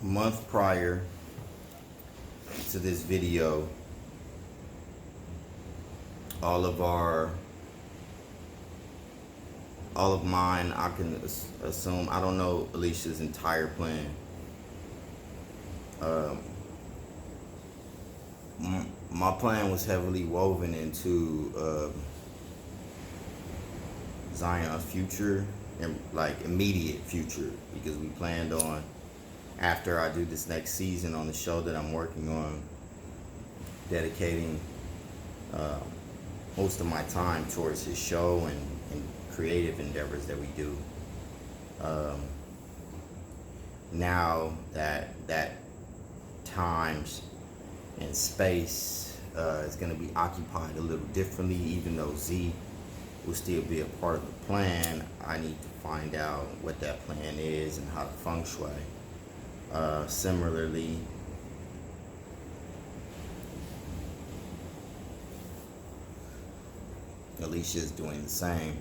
month prior to this video, all of our, all of mine, I can assume, I don't know Alicia's entire plan. Um, my plan was heavily woven into Zion's future and like immediate future, because we planned on, after I do this next season on the show that I'm working on, dedicating uh, most of my time towards his show and creative endeavors that we do. Um, Now that times and space is going to be occupied a little differently, even though Z will still be a part of the plan, I need to find out what that plan is and how to feng shui. Similarly, Alicia is doing the same.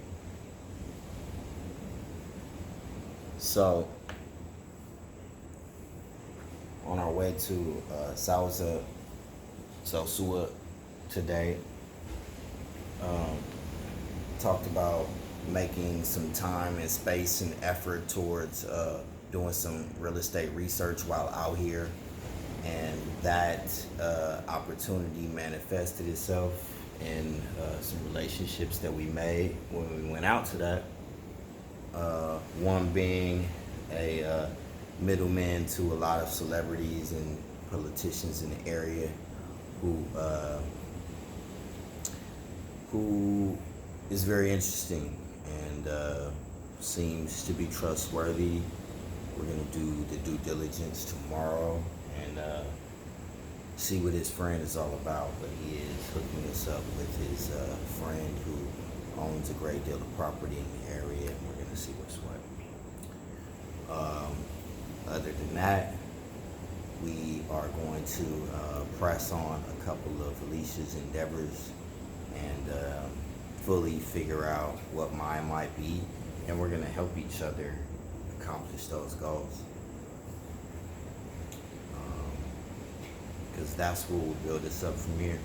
So, on our way to Sosua today, talked about making some time and space and effort towards doing some real estate research while out here, and that opportunity manifested itself in some relationships that we made when we went out to that. One being a middleman to a lot of celebrities and politicians in the area who is very interesting and seems to be trustworthy. We're gonna do the due diligence tomorrow and see what his friend is all about. But he is hooking us up with his friend who owns a great deal of property in the area, and we're gonna see what's what. Other than that, we are going to press on a couple of Alicia's endeavors and fully figure out what mine might be, and we're going to help each other accomplish those goals, because that's what will build us up from here.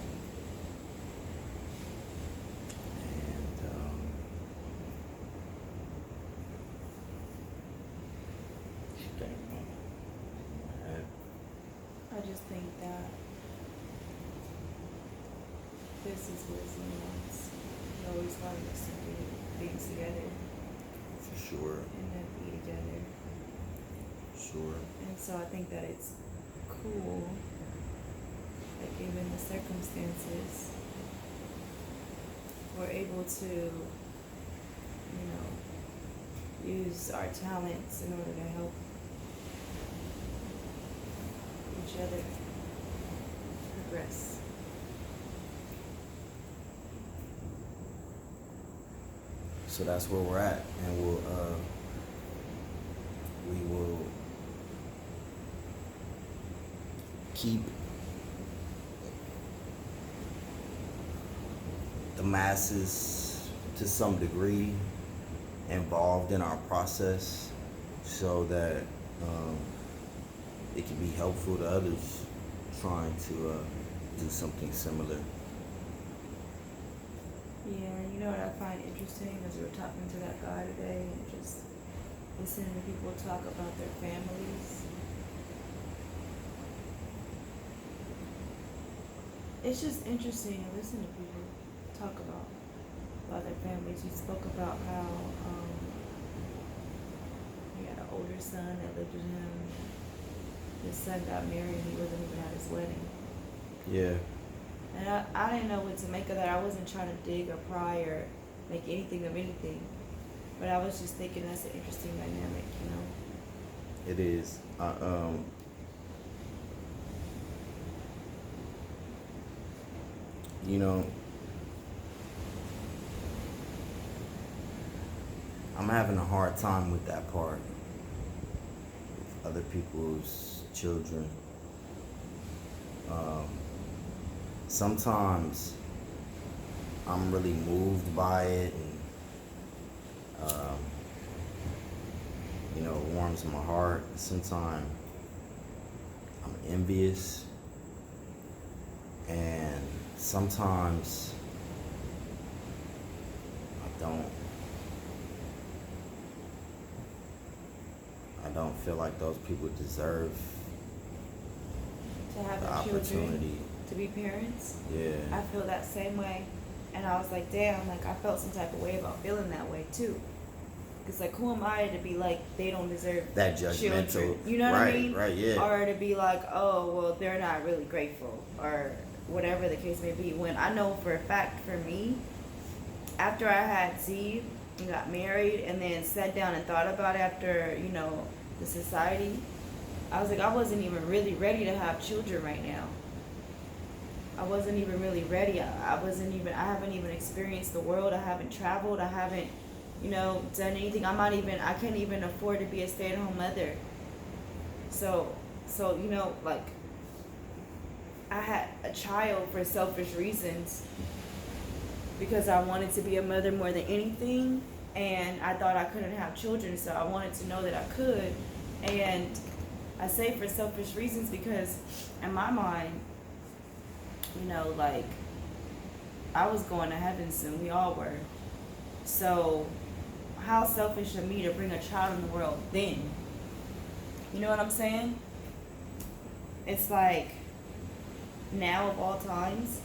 I just think that this is what he wants. He always wanted us to do things together For sure. and then be together. Sure. And so I think that it's cool that given the circumstances, we're able to, use our talents in order to help each other progress. So that's where we're at, and we will keep the masses to some degree involved in our process, so that it can be helpful to others trying to do something similar. Yeah, you know what I find interesting as we were talking to that guy today and just listening to people talk about their families. It's just interesting to listen to people talk about their families. You spoke about how he had an older son that lived with him. His son got married and he wasn't even at his wedding. Yeah. And I didn't know what to make of that. I wasn't trying to dig or pry or make anything of anything. But I was just thinking that's an interesting dynamic, It is. You know, I'm having a hard time with that part. With other people's children. Sometimes I'm really moved by it, and it warms my heart. Sometimes envious, and sometimes I don't. I don't feel like those people deserve To have the the opportunity. children, to be parents. Yeah. I feel that same way. And I was like, damn, like I felt some type of way about feeling that way too. Because like, who am I to be like, they don't deserve That judgmental. children? You know what I mean? Right, yeah. Or to be like, oh, well, they're not really grateful, or whatever the case may be. When I know for a fact, for me, after I had Z and got married, and then sat down and thought about it after, the society, I was like, I wasn't even really ready to have children right now. I wasn't even really ready. I haven't even experienced the world. I haven't traveled. I haven't, done anything. I can't even afford to be a stay-at-home mother. So, like, I had a child for selfish reasons because I wanted to be a mother more than anything, and I thought I couldn't have children, so I wanted to know that I could. And I say for selfish reasons because in my mind, like, I was going to heaven soon. We all were. So how selfish of me to bring a child in the world then? You know what I'm saying? It's like, now of all times,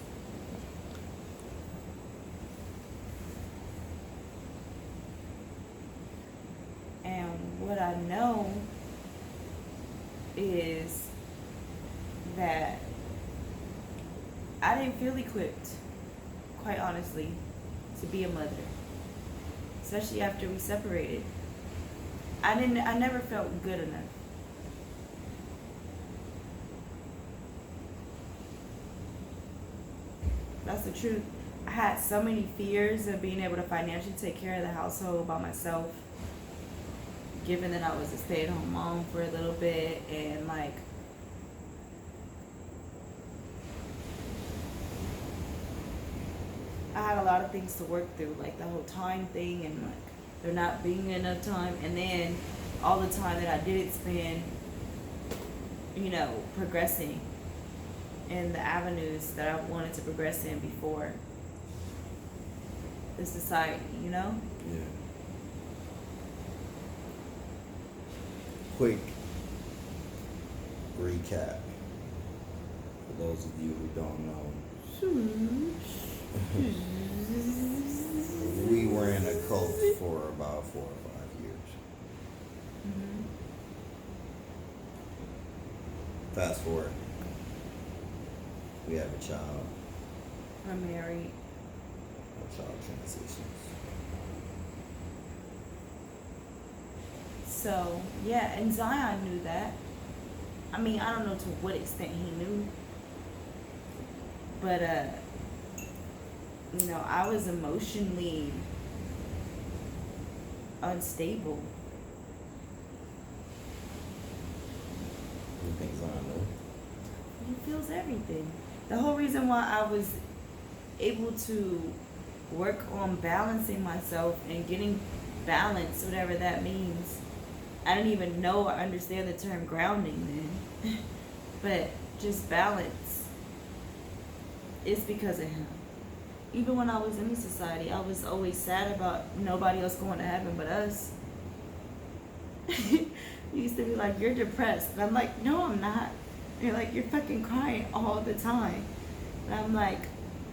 and what I know is that I didn't feel equipped, quite honestly, to be a mother, especially after we separated. I never felt good enough. That's the truth. I had so many fears of being able to financially take care of the household by myself, given that I was a stay-at-home mom for a little bit, and like, I had a lot of things to work through, like the whole time thing, and like there not being enough time, and then all the time that I didn't spend, progressing in the avenues that I wanted to progress in before the society, Yeah. Quick recap for those of you who don't know. We were in a cult for about 4 or 5 years. Mm-hmm. Fast forward, we have a child. I'm married. A child transitions. So, yeah, and Zion knew that. I mean, I don't know to what extent he knew. But, I was emotionally unstable. You think Zion knew? He feels everything. The whole reason why I was able to work on balancing myself and getting balance, whatever that means. I didn't even know or understand the term grounding then. But just balance is because of him. Even when I was in the society, I was always sad about nobody else going to heaven but us. You used to be like, you're depressed. And I'm like, no, I'm not. You're like, you're fucking crying all the time. And I'm like,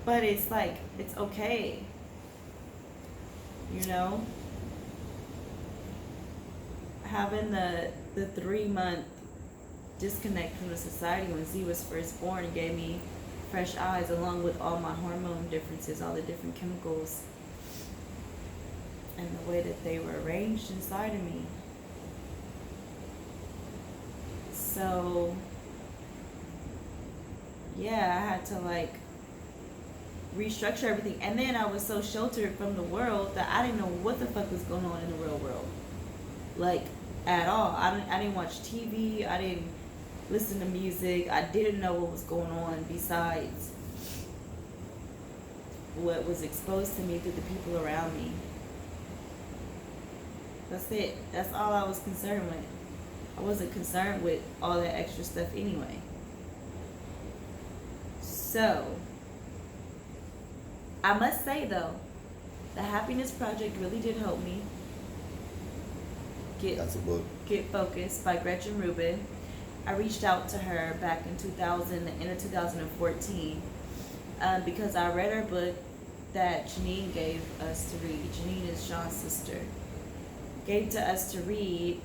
but it's like, it's okay. Having the 3-month disconnect from the society when Z was first born gave me fresh eyes, along with all my hormone differences, all the different chemicals, and the way that they were arranged inside of me. So, yeah, I had to like restructure everything. And then I was so sheltered from the world that I didn't know what the fuck was going on in the real world. Like, at all. I didn't watch TV. I didn't listen to music. I didn't know what was going on besides what was exposed to me through the people around me. That's it. That's all I was concerned with. I wasn't concerned with all that extra stuff anyway. So, I must say though, the Happiness Project really did help me get That's a book. Get Focused by Gretchen Rubin. I reached out to her back in 2000, the end of 2014, because I read her book that Janine gave us to read. Janine is Sean's sister. Gave to us to read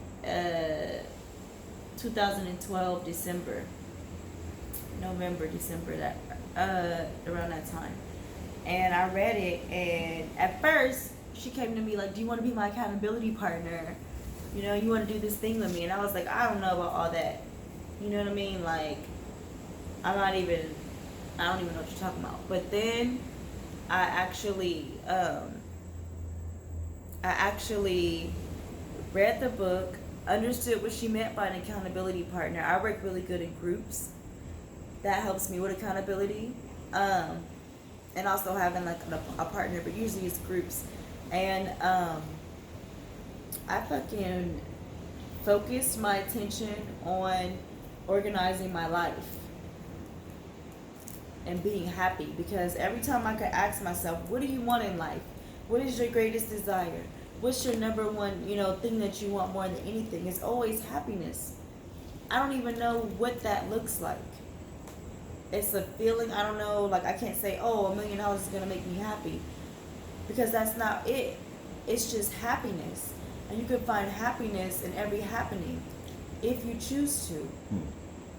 2012 December, November, December, that around that time. And I read it, and at first she came to me like, "Do you want to be my accountability partner? You know, you want to do this thing with me?" And I was like, "I don't know about all that." You know what I mean? Like, I don't even know what you're talking about. But then I actually read the book, understood what she meant by an accountability partner. I work really good in groups. That helps me with accountability. And also having like a partner, but usually it's groups. And I fucking focused my attention on organizing my life and being happy, because every time I could ask myself, what do you want in life? What is your greatest desire? What's your number one, thing that you want more than anything? It's always happiness. I don't even know what that looks like. It's a feeling. I don't know. Like, I can't say, $1 million is going to make me happy, because that's not it. It's just happiness. And you can find happiness in every happening if you choose to.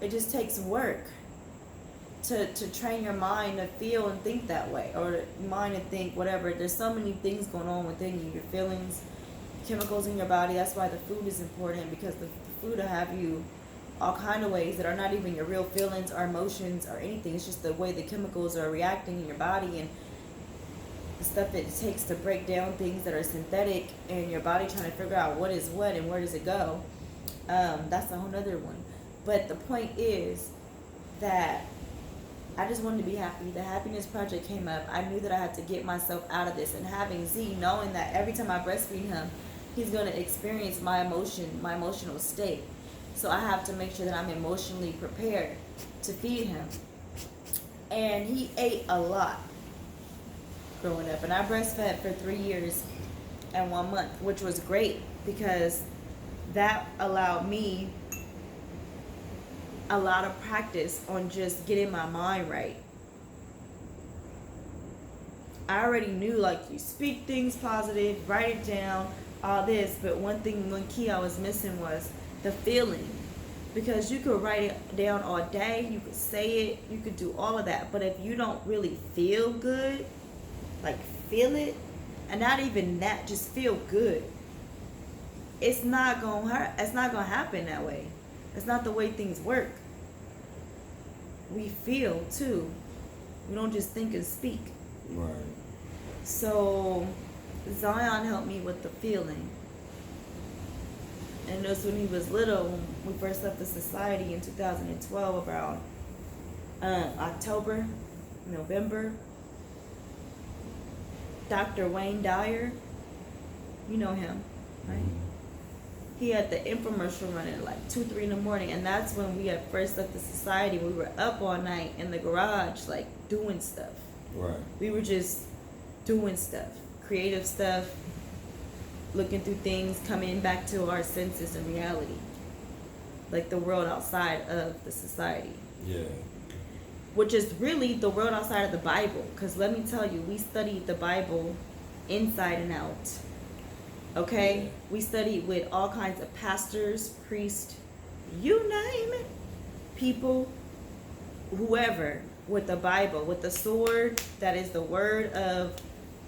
It just takes work to train your mind to feel and think that way, or mind and think whatever. There's so many things going on within you, your feelings, chemicals in your body. That's why the food is important, because the food will have you all kind of ways that are not even your real feelings or emotions or anything. It's just the way the chemicals are reacting in your body, and the stuff it takes to break down things that are synthetic in your body, trying to figure out what is what and where does it go. That's a whole nother one. But the point is that I just wanted to be happy. The Happiness Project came up. I knew that I had to get myself out of this, and having Z, knowing that every time I breastfeed him, he's going to experience my emotional state. So I have to make sure that I'm emotionally prepared to feed him. And he ate a lot growing up. And I breastfed for 3 years and 1 month, which was great, because that allowed me a lot of practice on just getting my mind right. I already knew, like, you speak things positive, write it down, all this. But one key I was missing was the feeling. Because you could write it down all day, you could say it, you could do all of that. But if you don't really feel good, like feel it, and not even that, just feel good, it's not gonna hurt. It's not gonna happen that way. It's not the way things work. We feel too. We don't just think and speak. Right. So Zion helped me with the feeling. And that's when he was little, when we first left the society in 2012, around October, November. Dr. Wayne Dyer, you know him, right? He had the infomercial running at like 2, 3 in the morning, and that's when we had first left the society. We were up all night in the garage, like doing stuff. Right. We were just doing stuff, creative stuff, looking through things, coming back to our senses and reality, like the world outside of the society. Yeah. Which is really the world outside of the Bible. Because let me tell you, we studied the Bible inside and out. Okay? Yeah. We studied with all kinds of pastors, priests, you name it, people, whoever, with the Bible, with the sword that is the word of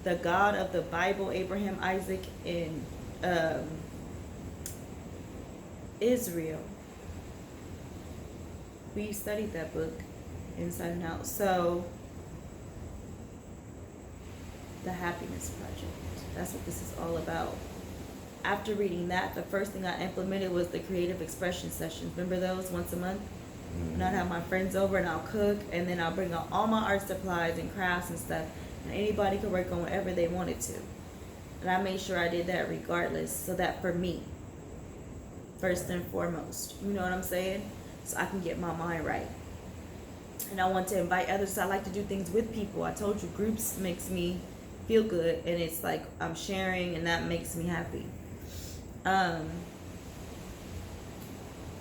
the God of the Bible, Abraham, Isaac, and Israel. We studied that book inside and out. So, the Happiness Project, that's what this is all about. After reading that, the first thing I implemented was the creative expression sessions. Remember those, once a month? And I'd have my friends over and I'll cook, and then I'll bring out all my art supplies and crafts and stuff, and anybody could work on whatever they wanted to. And I made sure I did that regardless, so that for me, first and foremost, you know what I'm saying? So I can get my mind right. and I want to invite others. I like to do things with people. I told you, groups makes me feel good, and it's like I'm sharing, and that makes me happy.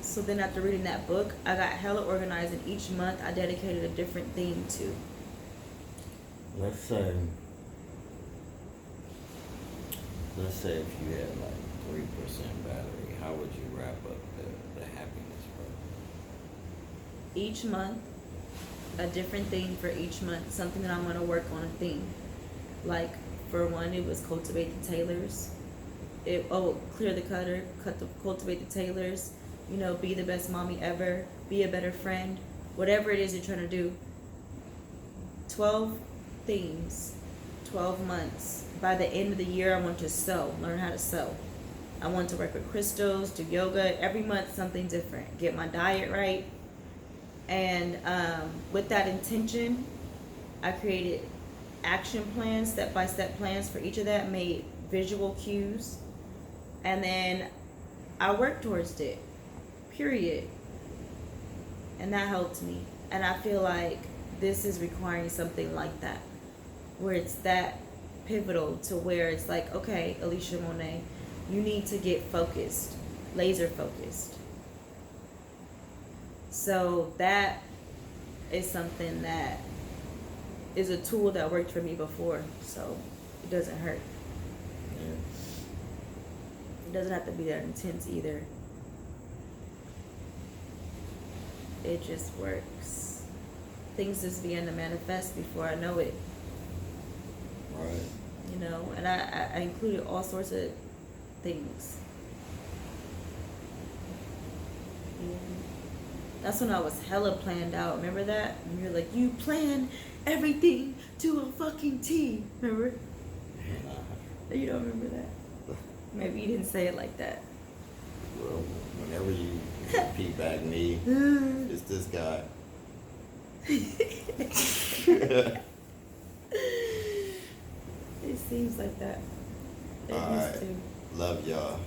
So then after reading that book, I got hella organized, and each month I dedicated a different theme to. Let's say if you had like 3% battery, how would you wrap up the happiness part? Each month, a different thing for each month, something that I'm going to work on a theme. Like, for one, it was cultivate the tailors. Clear the cutter, cultivate the tailors, be the best mommy ever, be a better friend, whatever it is you're trying to do. 12 themes, 12 months. By the end of the year, I want to sew, learn how to sew. I want to work with crystals, do yoga, every month something different, get my diet right. And with that intention, I created action plans, step-by-step plans for each of that, made visual cues, and then I worked towards it, period. And that helped me. And I feel like this is requiring something like that, where it's that pivotal to where it's like, okay, Alicia Monet, you need to get focused, laser focused. So that is something that is a tool that worked for me before, so it doesn't hurt. Yeah. It doesn't have to be that intense either. It just works. Things just begin to manifest before I know it. Right. And I included all sorts of things. Yeah. That's when I was hella planned out. Remember that? And you're like, you plan everything to a fucking T. Remember? Nah. You don't remember that? Maybe you didn't say it like that. Well, whenever you repeat back me, it's this guy. It seems like that. It All used right. to. Love y'all.